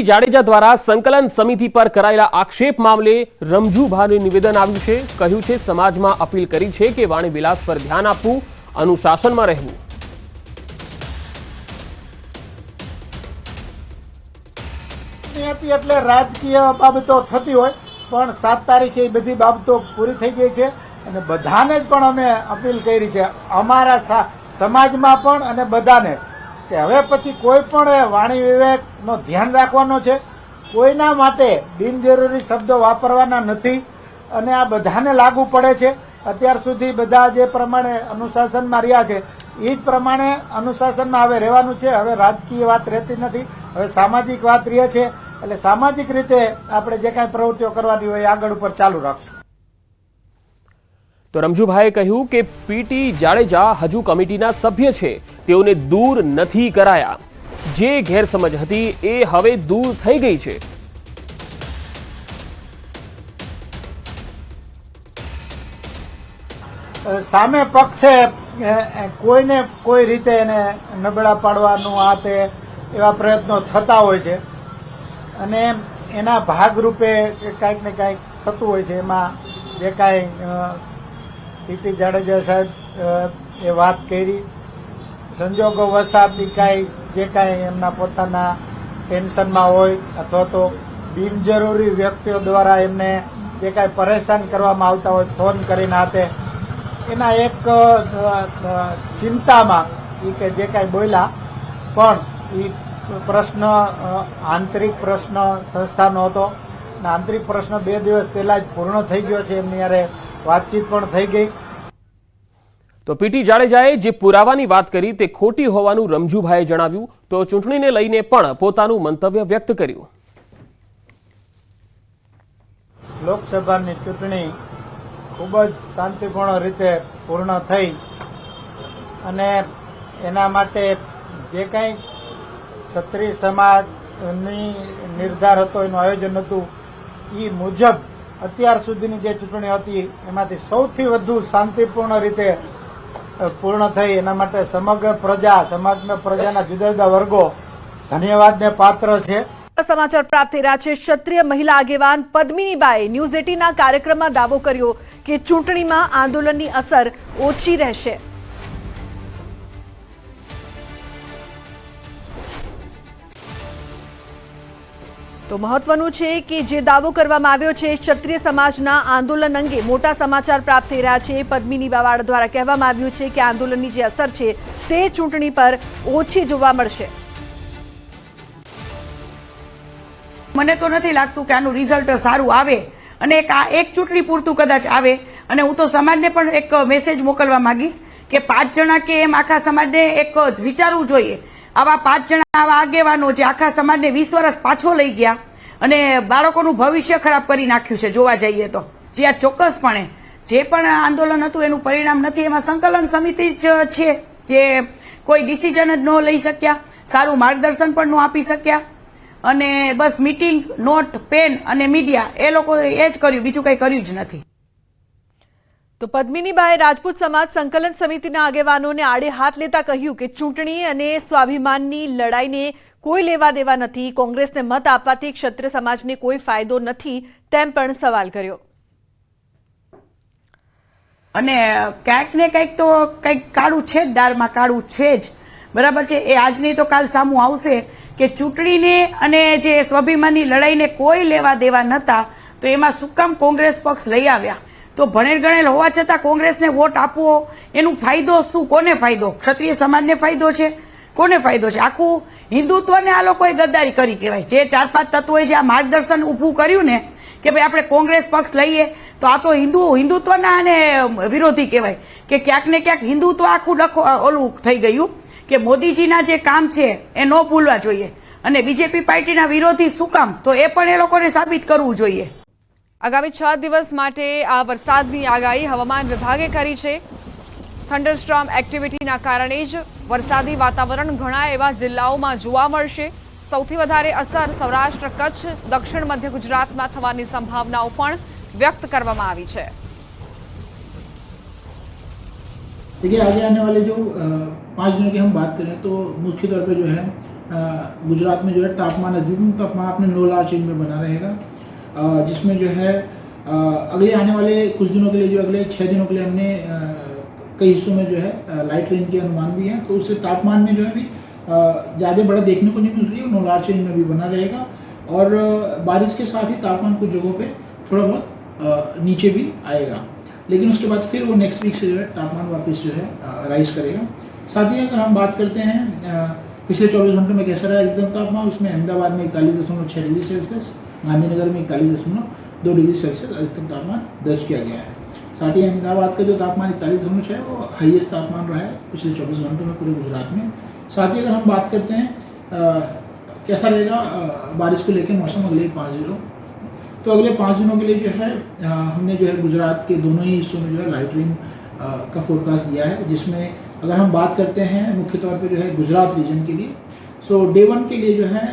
જાડેજા દ્વારા સંકલન સમિતિ પર કરાયેલા આક્ષેપ મામલે રમજુભાઈનું નિવેદન આવ્યું છે। કહ્યું છે સમાજમાં અપીલ કરી છે કે વાણી વિલાસ પર ધ્યાન આપવું, અનુશાસનમાં રહેવું। એટલે રાજકીય બાબતો થતી હોય પણ 7 તારીખે એ બધી બાબતો પૂરી થઈ ગઈ છે અને બધાને જ પણ અમે અપીલ કરી છે અમારા સમાજમાં પણ અને બધાને કે હવે પછી કોઈ પણ વાણી વિવેકનો ધ્યાન રાખવાનો છે, કોઈના માટે બિનજરૂરી શબ્દો વાપરવાના નથી અને આ બધાને લાગુ પડે છે। અત્યાર સુધી બધા જે પ્રમાણે અનુશાસનમાં રહ્યા છે એ જ પ્રમાણે અનુશાસનમાં હવે રહેવાનું છે। હવે રાજકીય વાત રહેતી નથી, હવે સામાજિક વાત રહે છે એટલે સામાજિક રીતે આપણે જે કાંઈ પ્રવૃત્તિઓ કરવાની હોય આગળ ઉપર ચાલુ રાખશું। તો રમજુભાઈએ કહ્યું કે પીટી જાડેજા હજુ કમિટીના સભ્ય છે, તેઓને દૂર નથી કરાયા। જે ગેરસમજ હતી એ હવે દૂર થઈ ગઈ છે। સામે પક્ષે કોઈને કોઈ રીતે એને નબળા પાડવાનું આ તે એવા પ્રયત્નો થતા હોય છે અને એના ભાગરૂપે કાંઈક ને કાંઈક થતું હોય છે। એમાં જે કાંઈ પીટી જાડેજા સાહેબ એ વાત કરી, સંજોગો વસાત કાંઈ જે કાંઈ એમના પોતાના ટેન્શનમાં હોય અથવા તો બિનજરૂરી વ્યક્તિઓ દ્વારા એમને જે કાંઈ પરેશાન કરવામાં આવતા હોય ફોન કરીને હાથે એના એક ચિંતામાં એ કે જે કાંઈ બોલ્યા પણ એ પ્રશ્ન આંતરિક પ્રશ્ન સંસ્થાનો હતો અને આંતરિક પ્રશ્ન 2 દિવસ પહેલા જ પૂર્ણ થઈ ગયો છે, એમની યારે વાતચીત પણ થઈ ગઈ। તો પીટી જાડેજાએ જે પુરાવાની વાત કરી તે ખોટી હોવાનું રમજુભાઈએ જણાવ્યું। તો ચૂંટણીને લઈને પણ પોતાનું મંતવ્ય વ્યક્ત કર્યું। લોકસભાની ચૂંટણી ખૂબ જ શાંતિપૂર્ણ રીતે પૂર્ણ થઈ અને એના માટે જે કાંઈ ક્ષત્રિય સમાજની નિર્ધાર હતો, એનું આયોજન હતું, એ મુજબ અત્યાર સુધીની જે ચૂંટણી હતી એમાંથી સૌથી વધુ શાંતિપૂર્ણ રીતે પૂર્ણ થઈ। એના માટે સમગ્ર પ્રજા, સમાજના પ્રજાના જુદા જુદા વર્ગો ધન્યવાદને પાત્ર છે। સમાચાર પ્રાપ્ત થઈ રહ્યા છે। ક્ષત્રિય મહિલા આગેવાન પદ્મિનીબાએ ન્યૂઝ 18ના કાર્યક્રમમાં દાવો કર્યો કે ચૂંટણીમાં આંદોલનની અસર ઓછી રહેશે। તો મહત્વનું છે કે જે દાવો કરવામાં આવ્યો છે ક્ષત્રિય સમાજના આંદોલન અંગે મોટા સમાચાર પ્રાપ્ત થઈ રહ્યા છે। પદ્મિની બાવાડ દ્વારા કહેવામાં આવ્યું છે કે આંદોલનની જે અસર છે તે ચૂંટણી પર ઓછી જોવા મળશે। મને તો નથી લાગતું કે આનું રિઝલ્ટ સારું આવે અને એક ચૂંટણી પૂરતું કદાચ આવે અને હું તો સમાજને પણ એક મેસેજ મોકલવા માંગીશ કે 5 જણા કે એમ આખા સમાજને એક વિચારવું જોઈએ। આવા 5 જણા આવા આગેવાનો જે આખા સમાજને 20 વર્ષ પાછો લઈ ગયા અને બાળકોનું ભવિષ્ય ખરાબ કરી નાખ્યું છે જોવા જઈએ તો, જે આ ચોક્કસપણે જે પણ આંદોલન હતું એનું પરિણામ નથી। એમાં સંકલન સમિતિ જ છે જે કોઈ ડિસિઝન જ ન લઈ શક્યા, સારું માર્ગદર્શન પણ ન આપી શક્યા અને બસ મીટિંગ, નોટ, પેન અને મીડિયા એ લોકો એ જ કર્યું, બીજું કંઈ કર્યું જ નથી। તો પદ્મિનીબાએ રાજપૂત સમાજ સંકલન સમિતિના આગેવાનોને આડે હાથ લેતા કહ્યું કે ચૂંટણી અને સ્વાભિમાનની લડાઈને કોઈ લેવા દેવા નથી। કોંગ્રેસને મત આપવાથી ક્ષત્રિય સમાજને કોઈ ફાયદો નથી તેમ પણ સવાલ કર્યો। અને ક્યાંક ને કંઈક તો કંઈક કાળું છે જ, દાળમાં કાળું છે જ, બરાબર છે। એ આજની તો કાલ સામું આવશે કે ચૂંટણીને અને જે સ્વાભિમાનની લડાઈને કોઈ લેવા દેવા નહોતા તો એમાં શું કામ કોંગ્રેસ પક્ષ લઈ આવ્યા? તો ભણેલ ગણેલ હોવા છતાં કોંગ્રેસને વોટ આપવો એનું ફાયદો શું? કોને ફાયદો? ક્ષત્રિય સમાજને ફાયદો છે? કોને ફાયદો છે? આખું હિન્દુત્વને આ લોકોએ ગદ્દારી કરી કહેવાય। જે 4-5 તત્વોએ જે આ માર્ગદર્શન ઊભું કર્યું ને કે ભાઈ આપણે કોંગ્રેસ પક્ષ લઈએ તો આ તો હિન્દુત્વના અને વિરોધી કહેવાય કે ક્યાંક ને ક્યાંક હિન્દુત્વ આખું ઓલું થઈ ગયું કે મોદીજીના જે કામ છે એ ન ભૂલવા જોઈએ અને બીજેપી પાર્ટીના વિરોધી શું કામ, તો એ પણ એ લોકોને સાબિત કરવું જોઈએ। આગામી 6 દિવસ માટે આ વરસાદની આગાહી હવામાન વિભાગે કરી છે। થંડરસ્ટોર્મ એક્ટિવિટીના કારણે જ વરસાદી વાતાવરણ ઘણા એવા જિલ્લાઓમાં જોવા મળશે। સૌથી વધારે અસર સૌરાષ્ટ્ર, કચ્છ, દક્ષિણ મધ્ય ગુજરાતમાં થવાની સંભાવનાઓ પણ व्यक्त કરવામાં આવી છે। देखिए आगे आने वाले जो 5 दिनों की हम बात करें तो मुख्य तौर पे जो है गुजरात में जो है तापमान अधिकतम तापमान अपने नो लार्ज चेंज में बना रहेगा, जिसमें जो है अगले आने वाले कुछ दिनों के लिए, जो अगले 6 दिनों के लिए हमने कई हिस्सों में जो है लाइट रेन के अनुमान भी है, तो उससे तापमान में जो है अभी ज़्यादा बड़ा देखने को नहीं मिल रही है, नो लार्ज चेंज में भी बना रहेगा। और बारिश के साथ ही तापमान कुछ जगहों पे थोड़ा बहुत नीचे भी आएगा, लेकिन उसके बाद फिर वो नेक्स्ट वीक से जो है तापमान वापस जो है राइज करेगा। साथ ही अगर हम बात करते हैं पिछले 24 घंटों में कैसा रहा अधिकतम तापमान, उसमें अहमदाबाद में 41.6 डिग्री सेल्सियस, गांधीनगर में 41.2 डिग्री सेल्सियस अधिकतम तापमान दर्ज किया गया है। साथ ही अहमदाबाद का जो तापमान 41.6 है वो हाईएस्ट तापमान रहा है पिछले 24 घंटों में पूरे गुजरात में। साथ ही अगर हम बात करते हैं कैसा रहेगा बारिश को लेकर मौसम अगले 5 दिनों, तो अगले 5 दिनों के लिए जो है हमने जो है गुजरात के दोनों ही हिस्सों में जो है लाइट रेन का फोरकास्ट दिया है, जिसमें अगर हम बात करते हैं मुख्य तौर पे जो है गुजरात रीजन के लिए, सो डे 1 के लिए जो है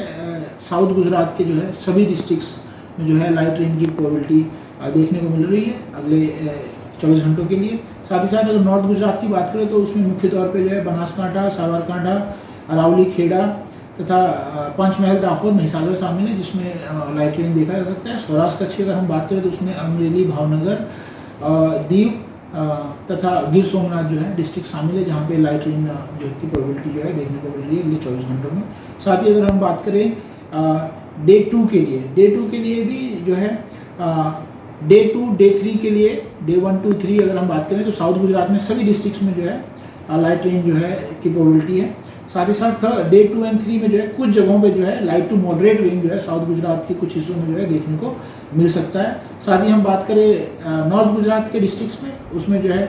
साउथ गुजरात के जो है सभी डिस्ट्रिक्ट्स में जो है लाइट रेन की प्रोबेबिलिटी देखने को मिल रही है अगले 24 घंटों के लिए। साथ ही साथ अगर नॉर्थ गुजरात की बात करें तो उसमें मुख्य तौर पे जो है बनासकांठा, साबरकांठा, अरावली, खेड़ा तथा पंचमहल, दाहोद, महिसागर शामिल है, जिसमें लाइट रेन देखा जा सकता है। सौराष्ट्र कच्छ की अगर हम बात करें तो उसमें अमरेली, भावनगर, दीव तथा गिर सोमनाथ जो है डिस्ट्रिक्ट शामिल है, जहाँ पे लाइट रेन जो की प्रोबेबिलिटी जो है देखने को मिल रही है अगले 24 घंटों में। साथ ही अगर हम बात करें डे 2 के लिए भी जो है डे 2, डे 3 के लिए, डे 1, 2, 3 अगर हम बात करें तो साउथ गुजरात में सभी डिस्ट्रिक्ट्स में जो है लाइट रेन जो है की प्रोबेबिलिटी है। साथ ही साथ डे 2 एंड 3 में जो है कुछ जगहों पे जो है लाइट टू मॉडरेट रेन जो है साउथ गुजरात के कुछ हिस्सों में जो है देखने को मिल सकता है। साथ ही हम बात करें नॉर्थ गुजरात के डिस्ट्रिक्ट्स में, उसमें जो है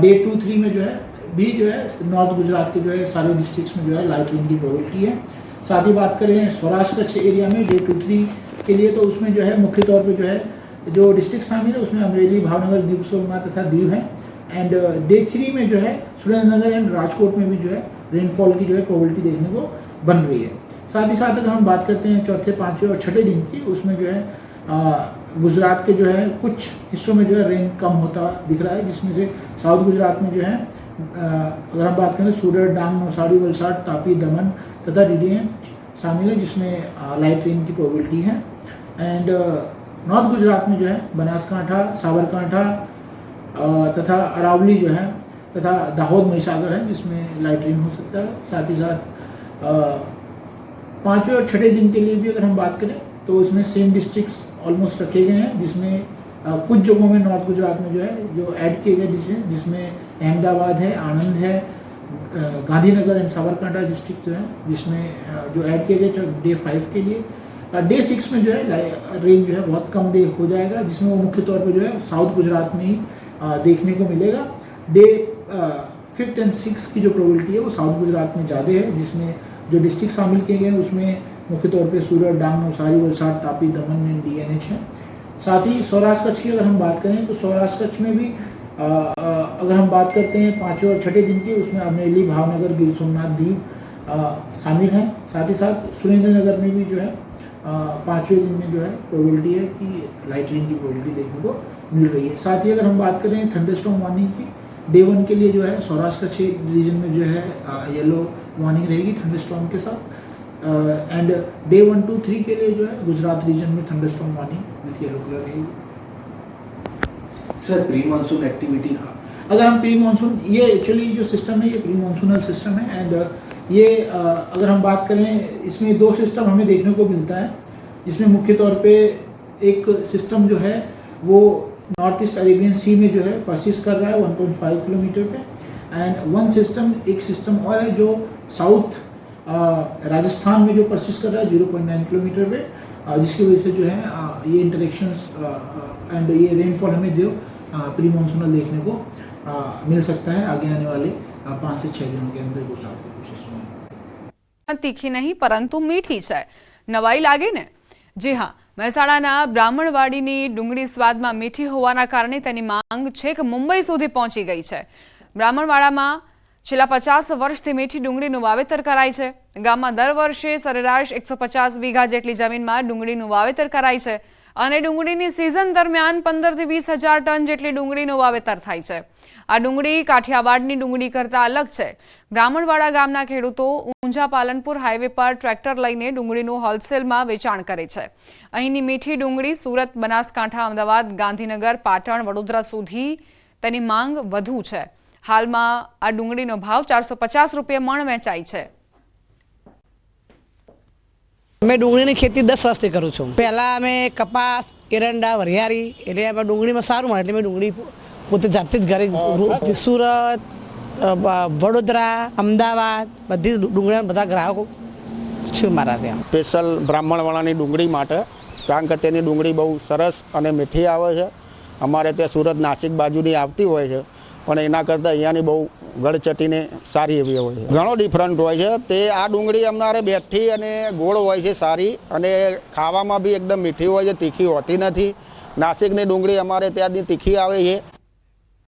डे 2, 3 में जो है भी जो है नॉर्थ गुजरात के जो है सारे डिस्ट्रिक्ट्स में जो है लाइट रेन की प्रोबेबिलिटी है। साथ ही बात करें सौराष्ट्र कच्छ एरिया में डे 2, 3 के लिए, तो उसमें जो है मुख्य तौर पर जो है जो डिस्ट्रिक्ट शामिल है उसमें अमरेली, भावनगर, गिर सोमनाथ तथा दीव है। एंड डे 3 में जो है सुरेंद्रनगर एंड राजकोट में भी जो है रेनफॉल की जो है प्रोबेबिलिटी देखने को बन रही है। साथ ही साथ अगर हम बात करते हैं चौथे, 5वें और 6ठे दिन की, उसमें जो है गुजरात के जो है कुछ हिस्सों में जो है रेन कम होता दिख रहा है, जिसमें से साउथ गुजरात में जो है अगर हम बात करें सूरत, डांग, नवसारी, वलसाड, तापी, दमन तथा डीडीएम शामिल है, जिसमें लाइट रेन की प्रोबेबिलिटी है। एंड नॉर्थ गुजरात में जो है बनासकांठा, साबरकांठा तथा अरावली जो है तथा दाहोद, महिसागर है, जिसमें लाइट रेन हो सकता है। साथ ही साथ 5वें और 6ठे दिन के लिए भी अगर हम बात करें तो उसमें सेम डिस्ट्रिक्ट्स ऑलमोस्ट रखे गए हैं, जिसमें कुछ जगहों में नॉर्थ गुजरात में जो है जो ऐड किए गए जिसमें अहमदाबाद है, आनंद है, गांधीनगर एंड साबरकांठा डिस्ट्रिक्ट जो है जिसमें जो ऐड किए गए डे 5 के लिए। डे 6 में जो है रेन जो है बहुत कम डे हो जाएगा, जिसमें वो मुख्य तौर पर जो है साउथ गुजरात में ही देखने को मिलेगा। डे 5 एंड 6 की जो प्रोबेबिलिटी है वो साउथ गुजरात में ज़्यादा है, जिसमें जो डिस्ट्रिक्ट शामिल किए गए हैं उसमें मुख्य तौर पे सूरत, डांग, नवसारी, वलसाड, तापी, दमन एंड डीएनएच है। साथ ही सौराष्ट्र कच्छ की अगर हम बात करें तो सौराष्ट्र कच्छ में भी अगर हम बात करते हैं 5वें और 6ठे दिन की, उसमें अमरेली, भावनगर, गिर सोमनाथ, दीव शामिल हैं। साथ ही साथ सुरेंद्रनगर में भी जो है 5वें दिन में जो है प्रोबेबिलिटी है कि लाइट रेन की प्रोबेबिलिटी देखने को मिल रही है। साथ ही अगर हम बात करें थंडरस्टॉर्म वार्निंग की, डे 1 के लिए जो है सौराष्ट्र कच्छ रीजन में जो है येलो वार्निंग रहेगी थंडरस्टॉर्म के साथ। एंड डे 1, 2, 3 के लिए जो है गुजरात रीजन में thunderstorm warning with yellow colour रहेगी। सर प्री मानसून एक्टिविटी, अगर हम प्री मानसून, ये एक्चुअली जो सिस्टम है ये प्री मानसूनल सिस्टम है। एंड ये अगर हम बात करें इसमें 2 सिस्टम हमें देखने को मिलता है, जिसमें मुख्य तौर पे एक सिस्टम जो है वो नॉर्थ ईस्ट अरेबियन सी में जो है परसिस्ट कर रहा है 1.5 किलोमीटर पे। एंड एक सिस्टम और है जो साउथ राजस्थान में जो परसिस्ट कर रहा है 0.9 किलोमीटर पे, जिसकी वजह से जो है ये इंटरेक्शंस एंड ये रेनफॉल हमें जो प्री मानसूनल देखने को मिल सकता है आगे आने वाले 5 से 6 दिनों के अंदर गुजरात के कुछ हिस्सों में। तीखी नहीं परंतु मीठी है, नवाई लागे ने। जी हाँ, મહેસાણાના બ્રાહ્મણવાડીની ડુંગળી સ્વાદમાં મીઠી હોવાના કારણે તેની માંગ છેક મુંબઈ સુધી પહોંચી ગઈ છે। બ્રાહ્મણવાડામાં છેલ્લા 50 વર્ષથી મીઠી ડુંગળીનું વાવેતર કરાય છે. ગામમાં દર વર્ષે સરેરાશ 150 વીઘા જેટલી જમીનમાં ડુંગળીનું વાવેતર કરાય છે અને ડુંગળીની સિઝન દરમિયાન 15 થી 20 હજાર ટન જેટલી ડુંગળીનું વાવેતર થાય છે. આ ડુંગળી કાઠિયાવાડની ડુંગળી કરતાં અલગ છે. બ્રાહ્મણવાડા ગામના ખેડૂતો ઊંઝા પાલનપુર હાઈવે પર ટ્રેક્ટર લઈને ડુંગળીનું હોલસેલમાં વેચાણ કરે છે. અહીંની મીઠી ડુંગળી સુરત, બનાસકાંઠા, અમદાવાદ, ગાંધીનગર, પાટણ, વડોદરા સુધી તેની માંગ વધુ છે. હાલમાં આ ડુંગળીનો ભાવ 450 રૂપિયા મણ વેચાય છે. मैं डूंगळीની ખેતી 10 વર્ષથી કરું છું. પહેલા અમે કપાસ, એરંડા, વરિયાળી એટલે અમે ડુંગળીમાં સારું મળે એટલે મેં ડુંગળી પોતે જાતે જ ઘરે સુરત, વડોદરા, અમદાવાદ બધી ડુંગળીના બધા ગ્રાહકો છે મારા ત્યાં. સ્પેશિયલ બ્રાહ્મણવાળાની ડુંગળી માટે, કારણ કે તેની ડુંગળી બહુ સરસ અને મીઠી આવે છે. અમારે ત્યાં સુરત, નાસિક બાજુની આવતી હોય છે, પણ એના કરતાં અહીંયાની બહુ ગળચટીને સારી એવી હોય છે. ઘણો ડિફરન્ટ હોય છે. તે આ ડુંગળી અમારે બેઠી અને ગોળ હોય છે સારી, અને ખાવામાં બી એકદમ મીઠી હોય છે, તીખી હોતી નથી. નાસિકની ડુંગળી અમારે ત્યાંની તીખી આવે છે.